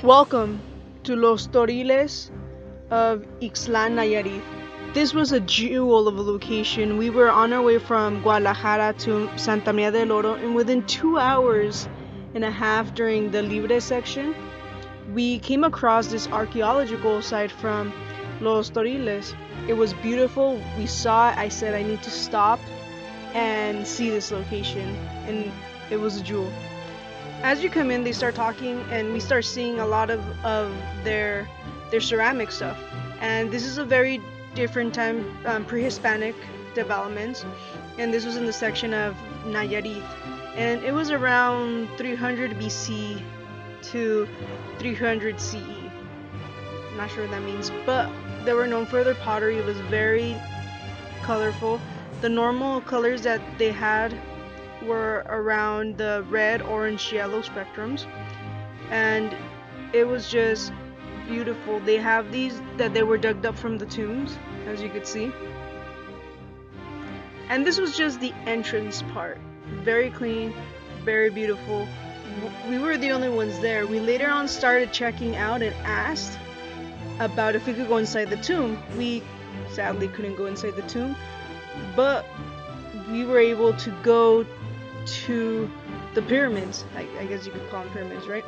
Welcome to Los Toriles of IXTLAN Nayarit. This was a jewel of a location. We were on our way from Guadalajara to Santa Maria del Oro, and within 2 hours and a half during the Libre section, we came across this archaeological site from Los Toriles. It was beautiful. We saw it. I said I need to stop and see this location, and it was a jewel. As you come in, they start talking, and we start seeing a lot of their ceramic stuff. And this is a very different time, pre-Hispanic development, and this was in the section of Nayarit, and it was around 300 BC to 300 CE. I'm not sure what that means, but they were known for their pottery. It was very colorful. The normal colors that they had were around the red, orange, yellow spectrums, and it was just beautiful. They have these that they were dug up from the tombs, as you could see, and this was just the entrance part. Very clean, very beautiful. We were the only ones there. We later on started checking out and asked about if we could go inside the tomb. We sadly couldn't go inside the tomb, but we were able to go to the pyramids. I guess you could call them pyramids, right?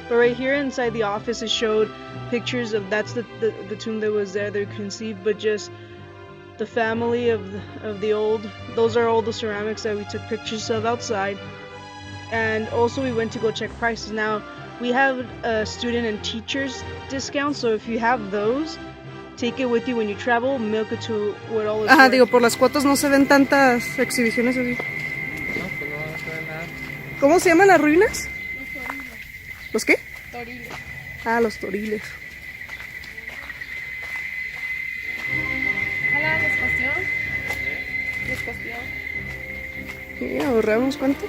But right here inside the office, it showed pictures of that's the tomb that was there that you can see, but just the family of the old. Those are all the ceramics that we took pictures of outside. And also we went to go check prices. Now we have a student and teachers discount, so if you have those, take it with you when you travel. Milk it to what all is Ajá, worth. digo, por las cuotas no se ven tantas exhibiciones así. No, pues no van a saber nada. ¿Cómo se llaman las ruinas? Los toriles. ¿Los qué? Toriles. Ah, los toriles. Hola, ¿les costó? ¿Les costó? Sí, ahorramos cuánto.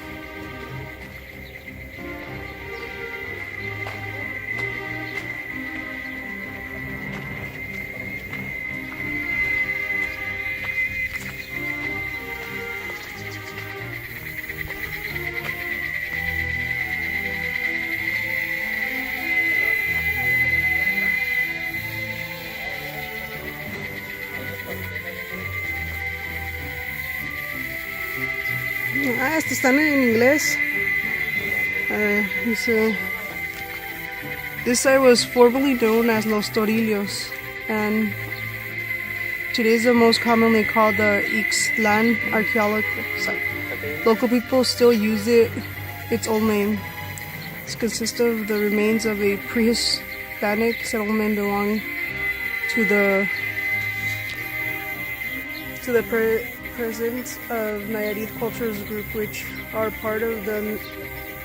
Ah, estos están en inglés. Dice, this site was formerly known as Los Toriles, and today is the most commonly called the IXTLAN archaeological site. Local people still use its old name. It consists of the remains of a pre-Hispanic settlement belonging to the presence of Nayarit cultures group, which are part of the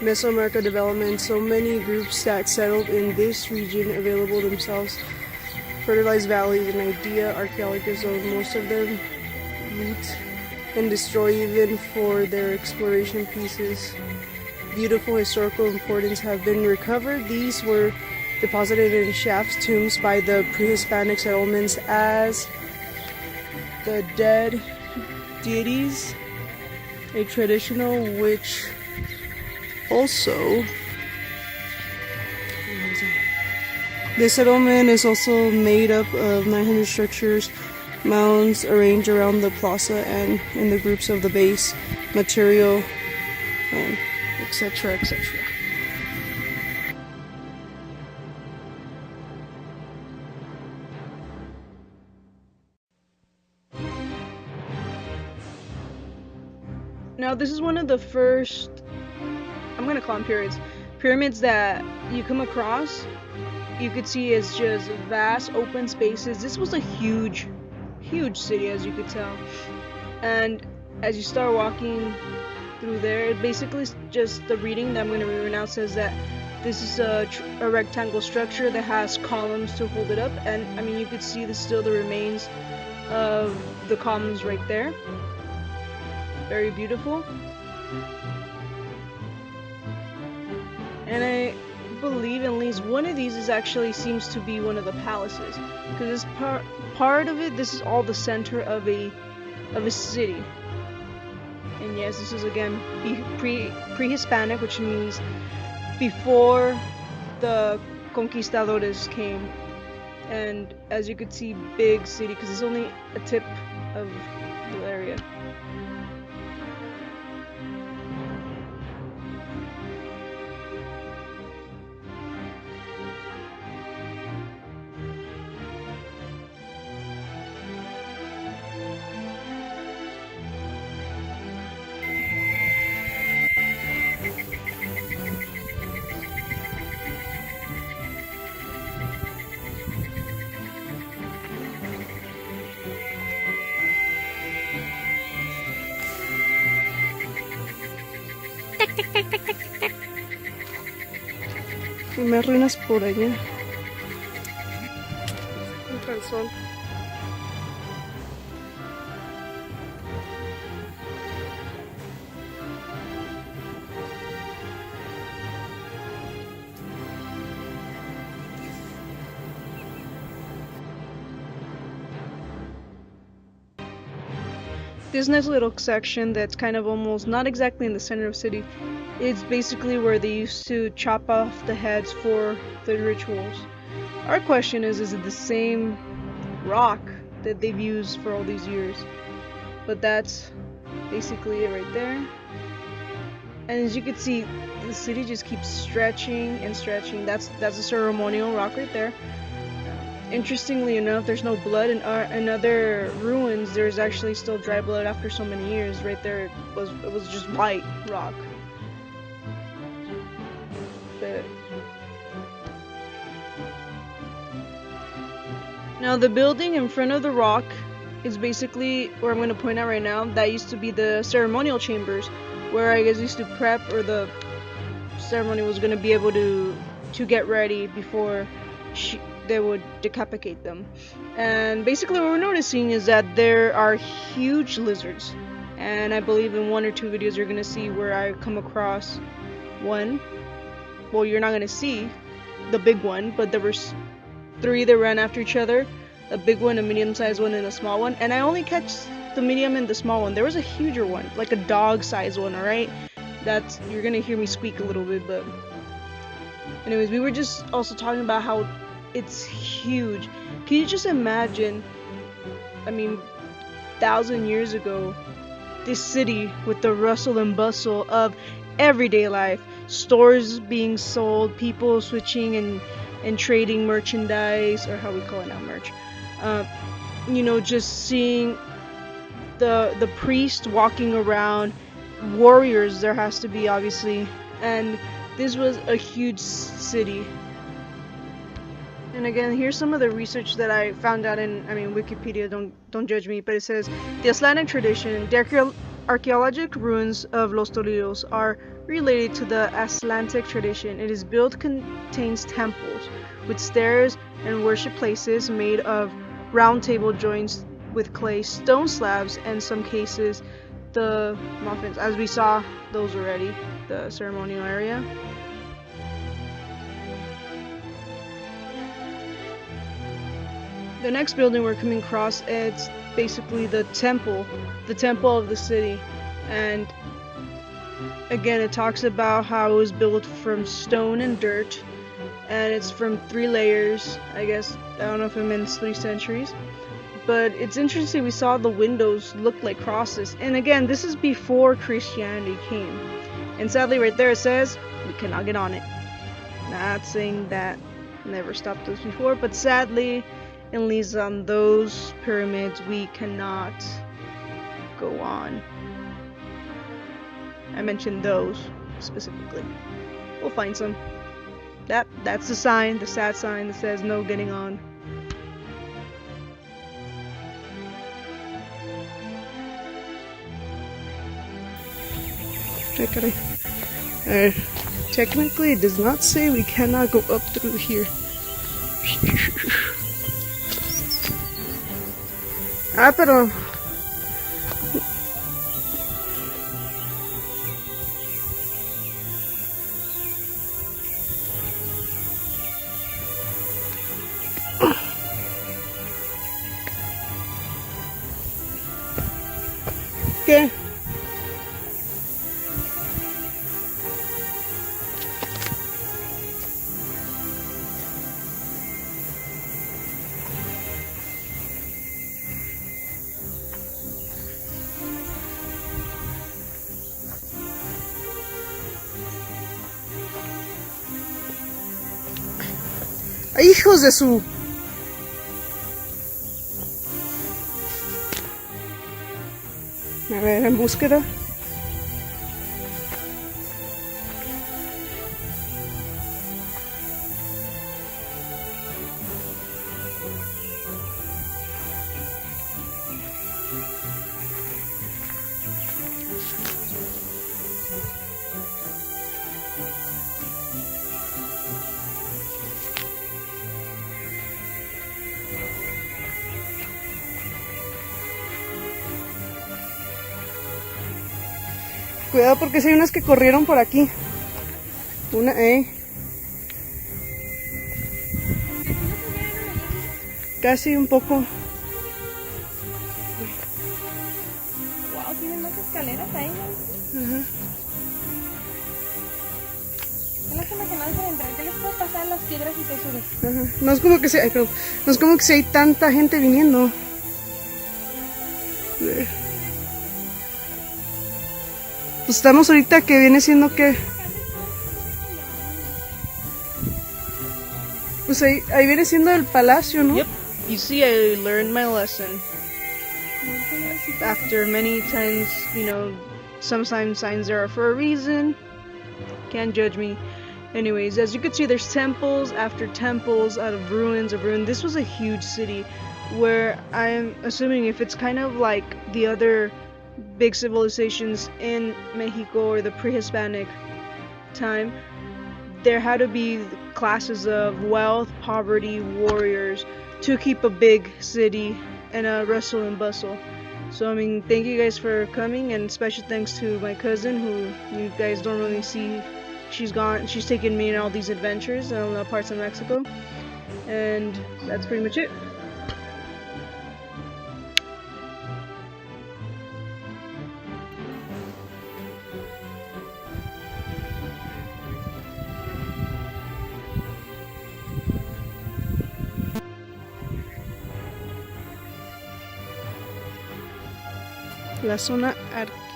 Mesoamerica development. So many groups that settled in this region available themselves fertilized valleys and idea archaeological zone. Most of them loot and destroy even for their exploration pieces. Beautiful historical importance have been recovered. These were deposited in shafts tombs by the pre-Hispanic settlements as the dead deities, a traditional which also this settlement is also made up of 900 structures, mounds arranged around the plaza and in the groups of the base material, and etc., etc. Now this is one of the first, I'm gonna call them pyramids that you come across. You could see it's just vast open spaces. This was a huge city, as you could tell. And as you start walking through there, it basically is just the reading that I'm gonna read right now says that this is a rectangle structure that has columns to hold it up. And I mean, you could see still the remains of the columns right there. Very beautiful. And I believe at least one of these seems to be one of the palaces, because this part of it, this is all the center of a city. And yes, this is again pre-Hispanic, which means before the conquistadores came. And as you could see, big city, because it's only a tip of the area. Y me arruinas por allá. Un calzón. This nice little section that's kind of almost not exactly in the center of the city. It's basically where they used to chop off the heads for the rituals. Our question is it the same rock that they've used for all these years? But that's basically it right there. And as you can see, the city just keeps stretching and stretching. That's a ceremonial rock right there. Interestingly enough, there's no blood in other ruins. There's actually still dry blood after so many years. Right there, it was just white rock. But now the building in front of the rock is basically where I'm going to point out right now. That used to be the ceremonial chambers, where I guess used to prep, or the ceremony was going to be able to get ready before they would decapitate them. And basically what we're noticing is that there are huge lizards, and I believe in 1 or 2 videos you're gonna see where I come across one. Well, you're not gonna see the big one, but there were 3 that ran after each other, a big one, a medium-sized one, and a small one. And I only catch the medium and the small one. There was a huger one, like a dog-sized one. All right, that's, you're gonna hear me squeak a little bit, but anyways, we were just also talking about how it's huge. Can you just imagine, I mean, 1,000 years ago, this city with the rustle and bustle of everyday life, stores being sold, people switching and trading merchandise, or how we call it now, merch. You know, just seeing the priest walking around, warriors there has to be, obviously, and this was a huge city. And again, here's some of the research that I found out in, Wikipedia, don't judge me, but it says, the Islamic tradition, the archaeological ruins of Los Toriles are related to the Islamic tradition. It is built, contains temples with stairs and worship places made of round table joints with clay, stone slabs, and in some cases the muffins, as we saw those already, the ceremonial area. The next building we're coming across, it's basically the temple of the city, and again it talks about how it was built from stone and dirt, and it's from 3 layers. I guess, I don't know if it means 3 centuries, but it's interesting. We saw the windows look like crosses, and again, this is before Christianity came, and sadly right there it says we cannot get on it. Not saying that never stopped us before, but sadly, at least on those pyramids, we cannot go on. I mentioned those specifically. We'll find some. That's the sign, the sad sign that says no getting on. Technically, it does not say we cannot go up through here. Pero ¿qué? ¡Hijos de su! A ver, en búsqueda. Cuidado porque si hay unas que corrieron por aquí. Una, Casi un poco. Wow, tienen más escaleras ahí, ¿no? Ajá. Es lástima que no dejan entrar. ¿Qué les puedo pasar las piedras y te subes? Ajá. No es como que se, ay, perdón. No es como que si hay tanta gente viniendo. Pues estamos ahorita que viene siendo que... Pues ahí viene siendo el palacio, ¿no? Yep. You see, I learned my lesson. After many times, you know, sometimes signs are for a reason. Can't judge me. Anyways, as you can see, there's temples after temples out of ruins of ruin. This was a huge city where I'm assuming if it's kind of like the other big civilizations in Mexico or the pre-Hispanic time, there had to be classes of wealth, poverty, warriors to keep a big city and a rustle and bustle. So I mean, thank you guys for coming, and special thanks to my cousin who you guys don't really see. She's taken me in all these adventures in all parts of Mexico, and that's pretty much it. La zona arqueológica.